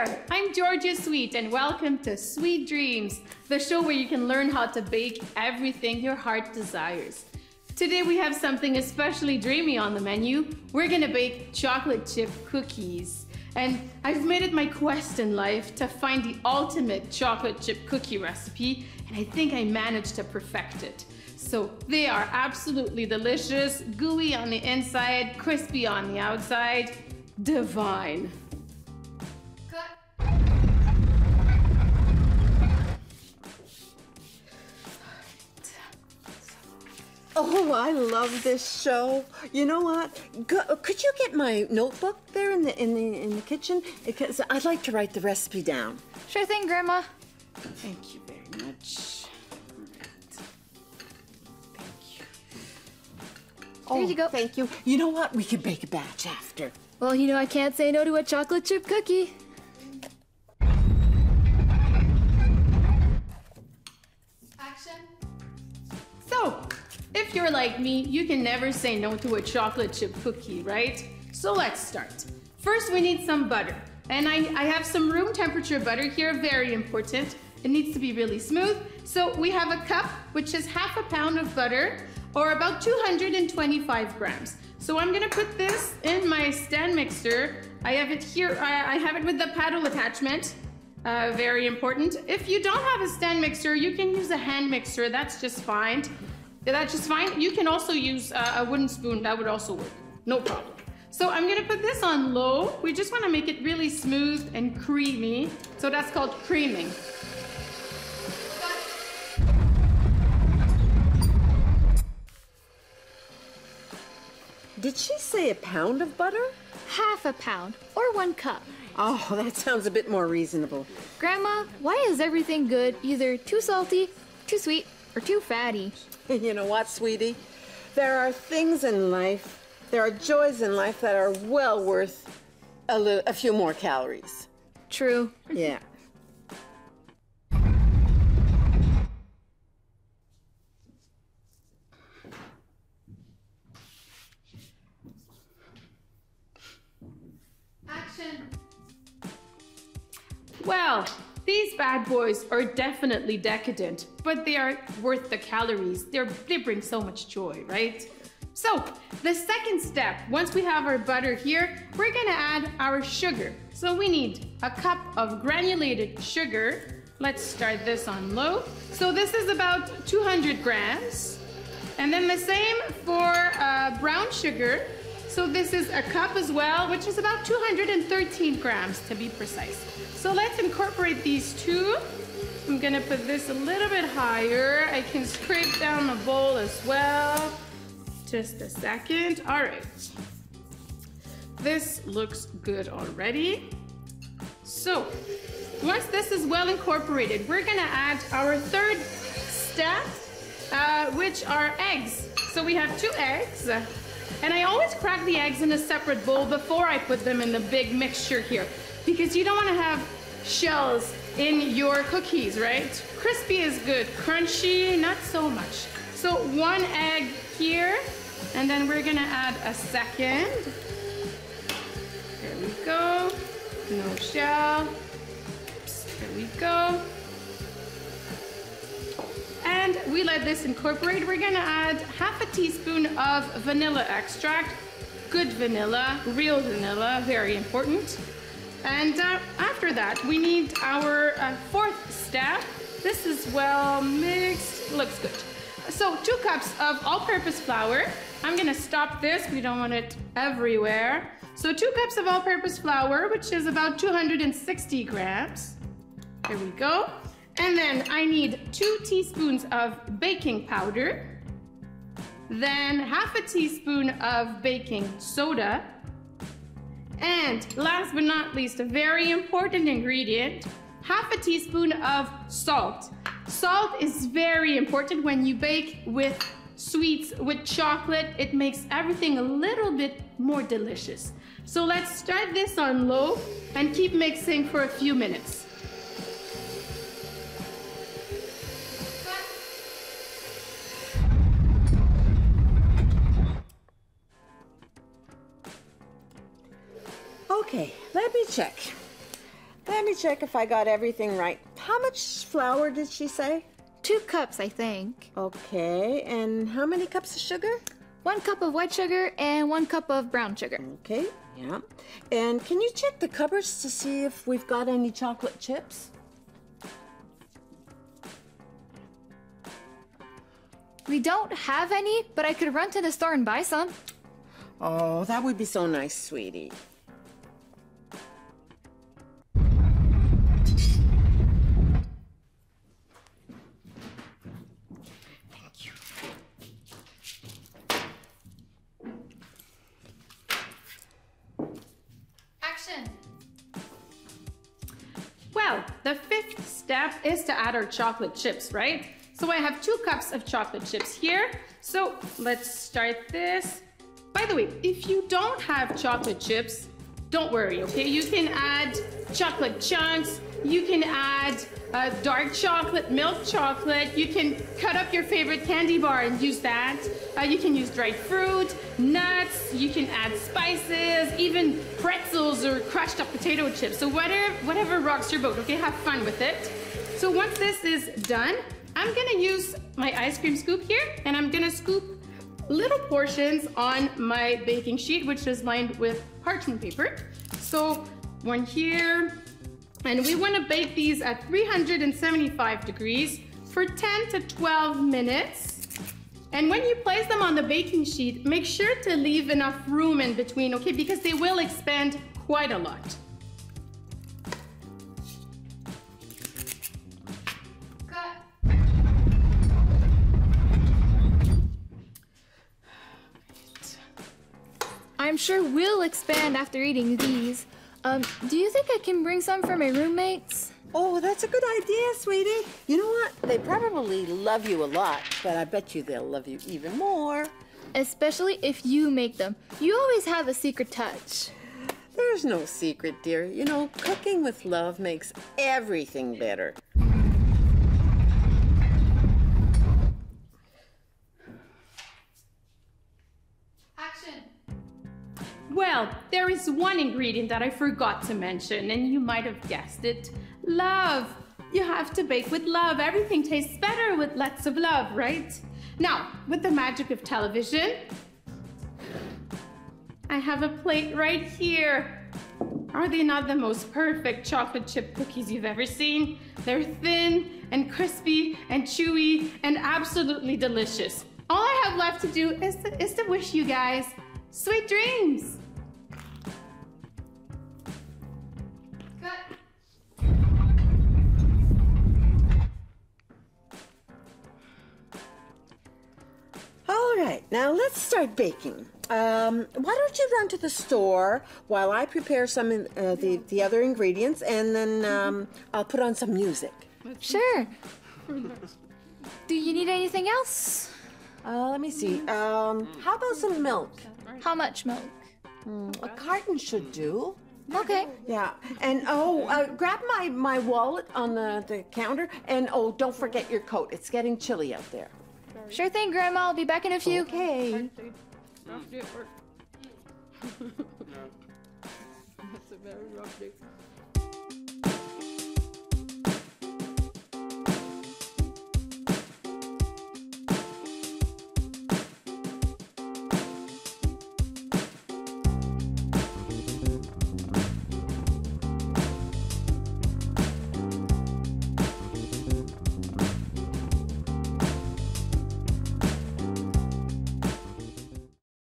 there, I'm Georgia Sweet and welcome to Sweet Dreams, the show where you can learn how to bake everything your heart desires. Today we have something especially dreamy on the menu. We're gonna bake chocolate chip cookies. And I've made it my quest in life to find the ultimate chocolate chip cookie recipe, and I think I managed to perfect it. So they are absolutely delicious, gooey on the inside, crispy on the outside, divine. Oh, I love this show. You know what? Could you get my notebook there in the kitchen? Because I'd like to write the recipe down. Sure thing, Grandma. Thank you very much. All right. Thank you. Here you go. Thank you. You know what? We could bake a batch after. Well, you know I can't say no to a chocolate chip cookie. Action. So, if you're like me, you can never say no to a chocolate chip cookie, right? So let's start. First, we need some butter. And I have some room temperature butter here, very important. It needs to be really smooth. So we have a cup, which is half a pound of butter, or about 225 grams. So I'm gonna put this in my stand mixer. I have it here, I have it with the paddle attachment. Very important. If you don't have a stand mixer, you can use a hand mixer, that's just fine. That's just fine. You can also use a wooden spoon, that would also work, no problem. So I'm gonna put this on low. We just wanna make it really smooth and creamy. So that's called creaming. Did she say a pound of butter? Half a pound, or 1 cup. Oh, that sounds a bit more reasonable. Grandma, why is everything good either too salty, too sweet, or too fatty? You know what, sweetie? There are things in life, there are joys in life that are well worth a few more calories. True. Yeah. Action. Well, these bad boys are definitely decadent, but they are worth the calories. They bring so much joy, right? So, the second step, once we have our butter here, we're gonna add our sugar. So we need a cup of granulated sugar. Let's start this on low. So this is about 200 grams. And then the same for brown sugar. So this is a cup as well, which is about 213 grams to be precise. So let's incorporate these two. I'm gonna put this a little bit higher. I can scrape down the bowl as well. Just a second. All right. This looks good already. So once this is well incorporated, we're gonna add our third step, which are eggs. So we have 2 eggs. And I always crack the eggs in a separate bowl before I put them in the big mixture here, because you don't want to have shells in your cookies, right? Crispy is good, crunchy, not so much. So 1 egg here, and then we're gonna add a second. There we go, no shell. Oops, there we go. And we let this incorporate. We're gonna add half a teaspoon of vanilla extract. Good vanilla, real vanilla, very important. And after that, we need our 4th step. This is well mixed, looks good. So 2 cups of all-purpose flour. I'm gonna stop this, we don't want it everywhere. So 2 cups of all-purpose flour, which is about 260 grams. There we go. And then I need 2 teaspoons of baking powder, then half a teaspoon of baking soda, and last but not least, a very important ingredient, half a teaspoon of salt. Salt is very important when you bake with sweets, with chocolate. It makes everything a little bit more delicious. So let's start this on low and keep mixing for a few minutes. Okay, let me check. There me check if I got everything right. How much flour did she say? 2 cups, I think. Okay, and how many cups of sugar? 1 cup of white sugar and 1 cup of brown sugar. Okay, yeah. And can you check the cupboards to see if we've got any chocolate chips? We don't have any, but I could run to the store and buy some. Oh, that would be so nice, sweetie. Thank you. Action! Well, the 5th step is to add our chocolate chips, right? So I have 2 cups of chocolate chips here. So let's start this. By the way, if you don't have chocolate chips, don't worry, okay? You can add chocolate chunks, you can add dark chocolate, milk chocolate, you can cut up your favorite candy bar and use that. You can use dried fruit, nuts, you can add spices, even pretzels or crushed up potato chips. So whatever rocks your boat, okay? Have fun with it. So once this is done, I'm gonna use my ice cream scoop here, and I'm gonna scoop little portions on my baking sheet, which is lined with parchment paper. So one here, and we wanna bake these at 375 degrees for 10 to 12 minutes. And when you place them on the baking sheet, make sure to leave enough room in between, okay? Because they will expand quite a lot. I'm sure we'll expand after eating these. Do you think I can bring some for my roommates? Oh, that's a good idea, sweetie. You know what? They probably love you a lot, but I bet you they'll love you even more. Especially if you make them. You always have a secret touch. There's no secret, dear. You know, cooking with love makes everything better. Action! Well, there is one ingredient that I forgot to mention, and you might have guessed it. Love. You have to bake with love. Everything tastes better with lots of love, right? Now, with the magic of television, I have a plate right here. Are they not the most perfect chocolate chip cookies you've ever seen? They're thin and crispy and chewy and absolutely delicious. All I have left to do is to wish you guys sweet dreams. All right, now let's start baking. Why don't you run to the store while I prepare some the other ingredients, and then I'll put on some music. Sure. Do you need anything else? Let me see. How about some milk? How much milk? A carton should do. Okay. Yeah, and grab my wallet on the counter, and don't forget your coat. It's getting chilly out there. Sure thing, Grandma. I'll be back in a few. Okay. That's a very rough day.